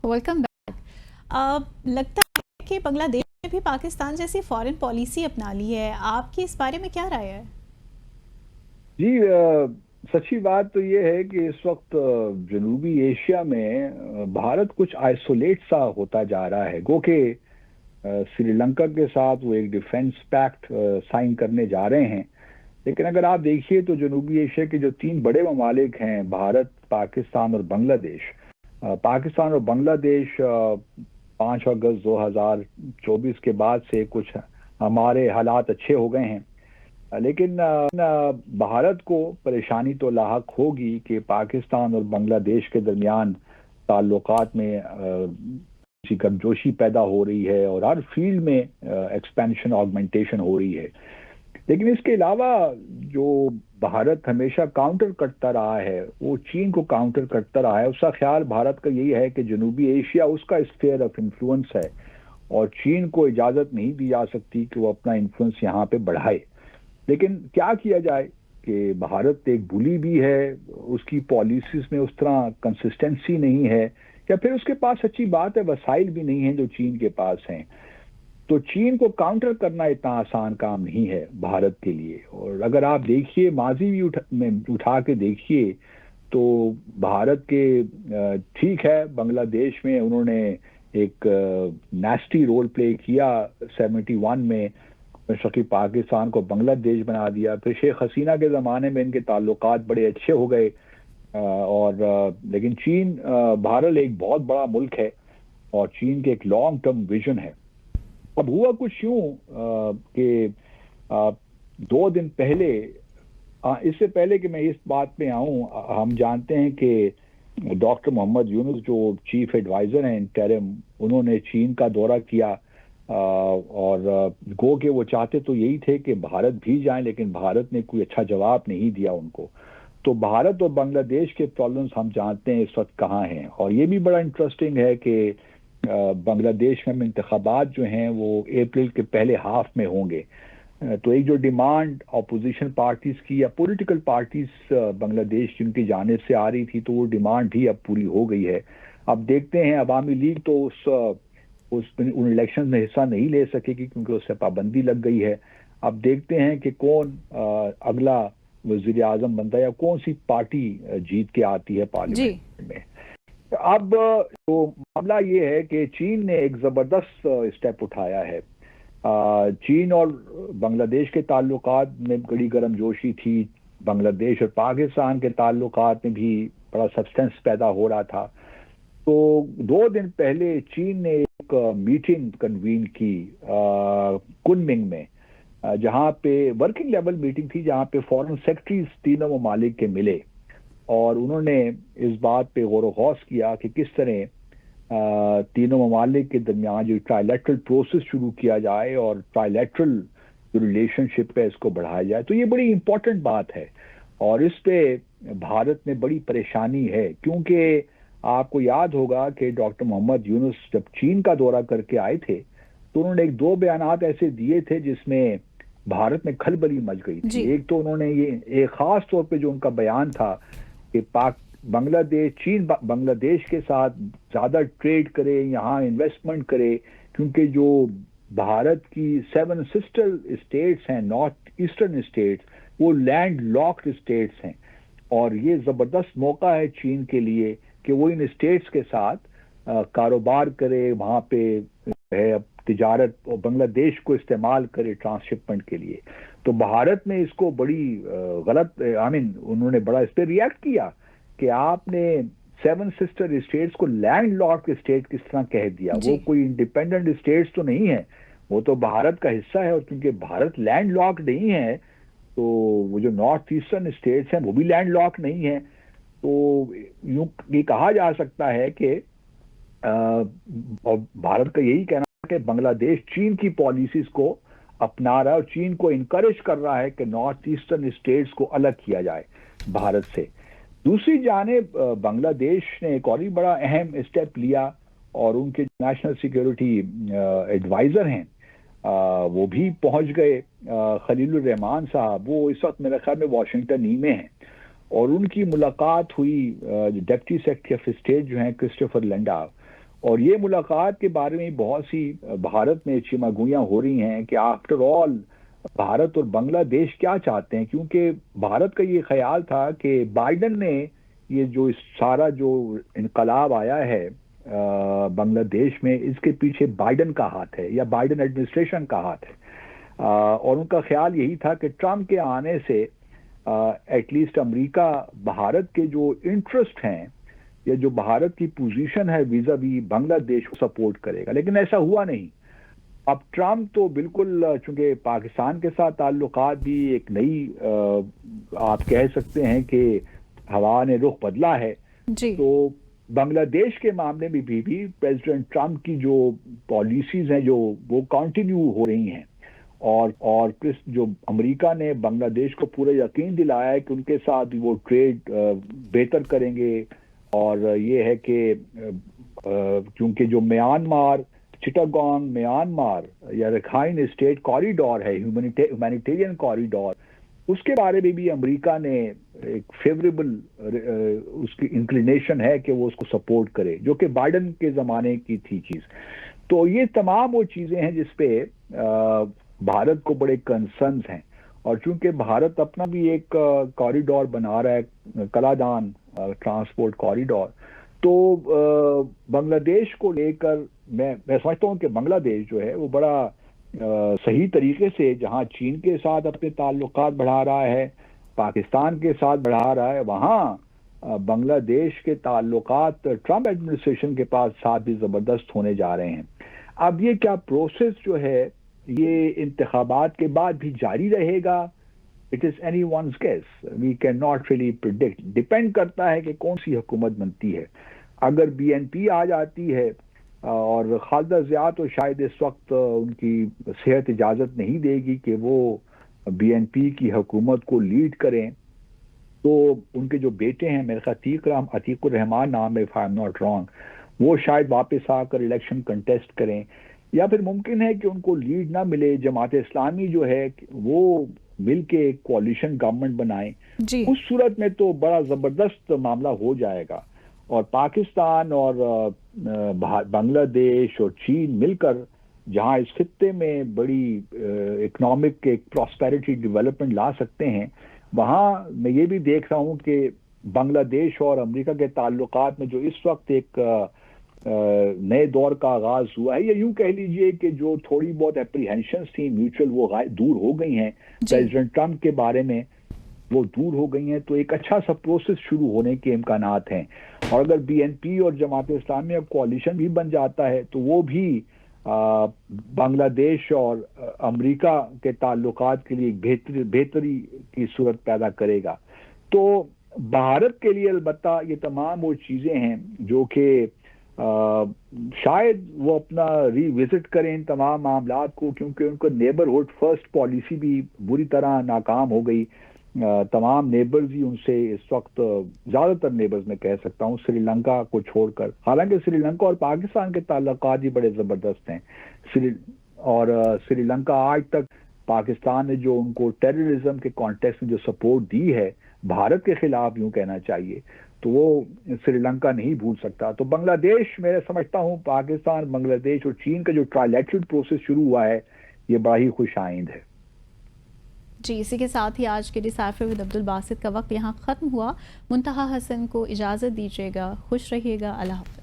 Welcome back. लगता है कि बांग्लादेश ने भी पाकिस्तान जैसी फॉरेन पॉलिसी अपना ली है, आपकी इस बारे में क्या राय है? जी, सच्ची बात तो ये है कि इस वक्त जनूबी एशिया में भारत कुछ आइसोलेट सा होता जा रहा है। गो के श्रीलंका के साथ वो एक डिफेंस पैक्ट साइन करने जा रहे हैं, लेकिन अगर आप देखिए तो जनूबी एशिया के जो तीन बड़े ममालिक हैं, भारत, पाकिस्तान और बांग्लादेश, पाकिस्तान और बांग्लादेश 5 अगस्त 2024 के बाद से कुछ हमारे हालात अच्छे हो गए हैं। लेकिन भारत को परेशानी तो लाहक होगी कि पाकिस्तान और बांग्लादेश के दरमियान ताल्लुकात में किसी गर्मजोशी पैदा हो रही है और हर फील्ड में एक्सपेंशन ऑगमेंटेशन हो रही है। लेकिन इसके अलावा जो भारत हमेशा काउंटर करता रहा है, वो चीन को काउंटर करता रहा है। उसका ख्याल भारत का यही है कि जनूबी एशिया उसका स्फीयर ऑफ इन्फ्लुएंस है और चीन को इजाज़त नहीं दी जा सकती कि वो अपना इन्फ्लुएंस यहाँ पे बढ़ाए। लेकिन क्या किया जाए कि भारत एक बुली भी है, उसकी पॉलिसीज में उस तरह कंसिस्टेंसी नहीं है, या फिर उसके पास सच्ची बात है वसाइल भी नहीं है जो चीन के पास हैं। तो चीन को काउंटर करना इतना आसान काम नहीं है भारत के लिए। और अगर आप देखिए माजी भी उठा के देखिए तो भारत के ठीक है, बांग्लादेश में उन्होंने एक नेस्टी रोल प्ले किया 71 में, कि पाकिस्तान को बांग्लादेश बना दिया। फिर शेख हसीना के ज़माने में इनके ताल्लुकात बड़े अच्छे हो गए। लेकिन चीन बहरहाल एक बहुत बड़ा मुल्क है और चीन के एक लॉन्ग टर्म विजन है। अब हुआ कुछ यूं कि 2 दिन पहले, इससे पहले कि मैं इस बात पे आऊं, हम जानते हैं कि डॉक्टर मोहम्मद यूनुस जो चीफ एडवाइजर हैं इंटरिम, उन्होंने चीन का दौरा किया और गो के वो चाहते तो यही थे कि भारत भी जाएं, लेकिन भारत ने कोई अच्छा जवाब नहीं दिया उनको। तो भारत और बांग्लादेश के प्रॉब्लम्स हम जानते हैं इस वक्त कहाँ हैं। और ये भी बड़ा इंटरेस्टिंग है कि बांग्लादेश में इंतखाबात जो हैं वो अप्रैल के पहले हाफ में होंगे। तो एक जो डिमांड अपोजिशन पार्टीज की या पॉलिटिकल पार्टीज बांग्लादेश जिनकी जानिब से आ रही थी, तो वो डिमांड भी अब पूरी हो गई है। अब देखते हैं, अवामी लीग तो उन इलेक्शन में हिस्सा नहीं ले सकेगी क्योंकि उससे पाबंदी लग गई है। अब देखते हैं कि कौन अगला वजीर आजम बनता है या कौन सी पार्टी जीत के आती है पार्लियामेंट में। अब तो मामला ये है कि चीन ने एक जबरदस्त स्टेप उठाया है। चीन और बांग्लादेश के ताल्लुकात में बड़ी गर्मजोशी थी, बांग्लादेश और पाकिस्तान के ताल्लुकात में भी बड़ा सब्सटेंस पैदा हो रहा था। तो 2 दिन पहले चीन ने एक मीटिंग कन्वीन की कुनमिंग में, जहां पे वर्किंग लेवल मीटिंग थी, जहां पे फॉरेन सेक्रेटरीज तीनों ममालिक के मिले और उन्होंने इस बात पे गौर गौस किया कि किस तरह तीनों ममालिक के दरमियान जो ट्राइलेटरल प्रोसेस शुरू किया जाए और ट्राइलेटरल जो रिलेशनशिप है इसको बढ़ाया जाए। तो ये बड़ी इंपॉर्टेंट बात है और इस पे भारत में बड़ी परेशानी है, क्योंकि आपको याद होगा कि डॉक्टर मोहम्मद यूनुस जब चीन का दौरा करके आए थे तो उन्होंने 2 बयानात ऐसे दिए थे जिसमें भारत में खलबली मच गई थी। एक तो उन्होंने ये एक खास तौर पे जो उनका बयान था कि चीन बांग्लादेश के साथ ज्यादा ट्रेड करे, यहाँ इन्वेस्टमेंट करे, क्योंकि जो भारत की 7 सिस्टर स्टेट्स हैं, नॉर्थ ईस्टर्न स्टेट्स, वो लैंड लॉक्ड स्टेट्स हैं और ये जबरदस्त मौका है चीन के लिए कि वो इन स्टेट्स के साथ कारोबार करे, वहाँ पे है तिजारत और बांग्लादेश को इस्तेमाल करे ट्रांसशिपमेंट के लिए। तो भारत ने इसको बड़ी गलत उन्होंने बड़ा इस पर रिएक्ट किया कि आपने 7 सिस्टर स्टेट्स को लैंड लॉक्ड स्टेट किस तरह कह दिया। वो कोई इंडिपेंडेंट स्टेट्स तो नहीं है, वो तो भारत का हिस्सा है। और क्योंकि भारत लैंड लॉक्ड नहीं है तो वो जो नॉर्थ ईस्टर्न स्टेट्स हैं वो भी लैंड लॉक नहीं है। तो यूं ये कहा जा सकता है कि और भारत का यही कहना है कि बांग्लादेश चीन की पॉलिसीज को अपना रहा है और चीन को इनकरेज कर रहा है कि नॉर्थ ईस्टर्न स्टेट्स को अलग किया जाए भारत से। दूसरी जानिब बांग्लादेश ने एक और ही बड़ा अहम स्टेप लिया और उनके नेशनल सिक्योरिटी एडवाइजर हैं वो भी पहुंच गए, खलीलुर रहमान साहब। वो इस वक्त मेरे ख्याल में वाशिंगटन ई में हैं और उनकी मुलाकात हुई डिप्टी सेक्रेटरी ऑफ स्टेट जो हैं क्रिस्टोफर लैंडा, اور یہ ملاقات کے بارے میں بہت سی بھارت میں چمگویاں ہو رہی ہیں کہ آفٹر آل بھارت اور بنگلہ دیش کیا چاہتے ہیں، کیونکہ بھارت کا یہ خیال تھا کہ بائیڈن نے یہ جو سارا جو انقلاب آیا ہے بنگلہ دیش میں، اس کے پیچھے بائیڈن کا ہاتھ ہے یا بائیڈن ایڈمنسٹریشن کا ہاتھ ہے، اور ان کا خیال یہی تھا کہ ٹرمپ کے آنے سے ایٹ لیسٹ امریکہ بھارت کے جو انٹرسٹ ہیں یا جو بھارت کی پوزیشن ہے ویزا وی بنگلہ دیش کو سپورٹ کرے گا، لیکن ایسا ہوا نہیں۔ اب ٹرمپ تو بالکل، چونکہ پاکستان کے ساتھ تعلقات بھی ایک نئی آپ کہہ سکتے ہیں کہ ہوا نے رخ بدلا ہے، جی تو بنگلہ دیش کے معاملے میں بھی پریزیڈنٹ ٹرمپ کی جو پالیسیز ہیں جو وہ کنٹینیو ہو رہی ہیں، اور جو امریکہ نے بنگلہ دیش کو پورا یقین دلایا ہے کہ ان کے ساتھ وہ ٹریڈ بہتر کریں گے، اور یہ ہے کہ کیونکہ جو میانمار چٹاگانگ میانمار یا رکھائن اسٹیٹ کوریڈور ہے، ہیومینیٹیرین کوریڈور، اس کے بارے میں بھی امریکہ نے ایک فیوریبل اس کی انکلینیشن ہے کہ وہ اس کو سپورٹ کرے، جو کہ بائیڈن کے زمانے کی تھی چیز۔ تو یہ تمام وہ چیزیں ہیں جس پہ بھارت کو بڑے کنسرنز ہیں، اور چونکہ بھارت اپنا بھی ایک کوریڈور بنا رہا ہے، کلادان ٹرانسپورٹ کوریڈور، تو بنگلہ دیش کو لے کر میں سمجھتا ہوں کہ بنگلہ دیش جو ہے وہ بڑا صحیح طریقے سے جہاں چین کے ساتھ اپنے تعلقات بڑھا رہا ہے، پاکستان کے ساتھ بڑھا رہا ہے، وہاں بنگلہ دیش کے تعلقات ٹرمپ ایڈمنسٹریشن کے ساتھ بھی زبردست ہونے جا رہے ہیں۔ اب یہ کیا پروسیس جو ہے یہ انتخابات کے بعد بھی جاری رہے گا، it is anyone's guess, we can not really predict, depend کرتا ہے کہ کون سی حکومت بنتی ہے۔ اگر بی این پی آ جاتی ہے، اور خالدہ ضیاء تو شاید اس وقت ان کی صحت اجازت نہیں دے گی کہ وہ بی این پی کی حکومت کو لیڈ کریں، تو ان کے جو بیٹے ہیں، میرے خیال عتیق الرحمان نام ہے، if I'm not wrong، وہ شاید واپس آ کر الیکشن کنٹیسٹ کریں، یا پھر ممکن ہے کہ ان کو لیڈ نہ ملے، جماعت اسلامی جو ہے وہ مل کے ایک کوalition گورنمنٹ بنائیں، جی اس صورت میں تو بڑا زبردست معاملہ ہو جائے گا، اور پاکستان اور بنگلہ دیش اور چین مل کر جہاں اس خطے میں بڑی اکنامک ایک پراسپیرٹی ڈیولپمنٹ لا سکتے ہیں، وہاں میں یہ بھی دیکھ رہا ہوں کہ بنگلہ دیش اور امریکہ کے تعلقات میں جو اس وقت ایک نئے دور کا آغاز ہوا ہے، یا یوں کہہ لیجئے کہ جو تھوڑی بہت اپریہنشنز تھیں میوچل، وہ دور ہو گئی ہیں پریزیڈنٹ ٹرمپ کے بارے میں، وہ دور ہو گئی ہیں، تو ایک اچھا سا پروسیس شروع ہونے کے امکانات ہیں۔ اور اگر بی این پی اور جماعت اسلامی اب کوalition بھی بن جاتا ہے تو وہ بھی بنگلہ دیش اور امریکہ کے تعلقات کے لیے ایک بہتری کی صورت پیدا کرے گا۔ تو بھارت کے لیے البتہ یہ تمام وہ چیزیں ہیں جو کہ شاید وہ اپنا ری وزٹ کریں ان تمام معاملات کو، کیونکہ ان کو نیبرہڈ فرسٹ پالیسی بھی بری طرح ناکام ہو گئی۔ تمام نیبرز ہی ان سے اس وقت، زیادہ تر نیبرز میں کہہ سکتا ہوں سری لنکا کو چھوڑ کر، حالانکہ سری لنکا اور پاکستان کے تعلقات بھی بڑے زبردست ہیں، اور سری لنکا آج تک پاکستان نے جو ان کو ٹیررزم کے کانٹیکس میں جو سپورٹ دی ہے بھارت کے خلاف، یوں کہنا چاہیے، تو وہ سری لنکا نہیں بھول سکتا۔ تو بنگلہ دیش میں سمجھتا ہوں پاکستان، بنگلہ دیش اور چین کا جو ٹرائلیٹرل پروسیس شروع ہوا ہے یہ بڑا ہی خوش آئند ہے۔ جی، اسی کے ساتھ ہی آج کے ڈیسائفر ود عبدالباسط کا وقت یہاں ختم ہوا۔ منتہا حسن کو اجازت دیجیے گا، خوش رہیے گا، اللہ حافظ۔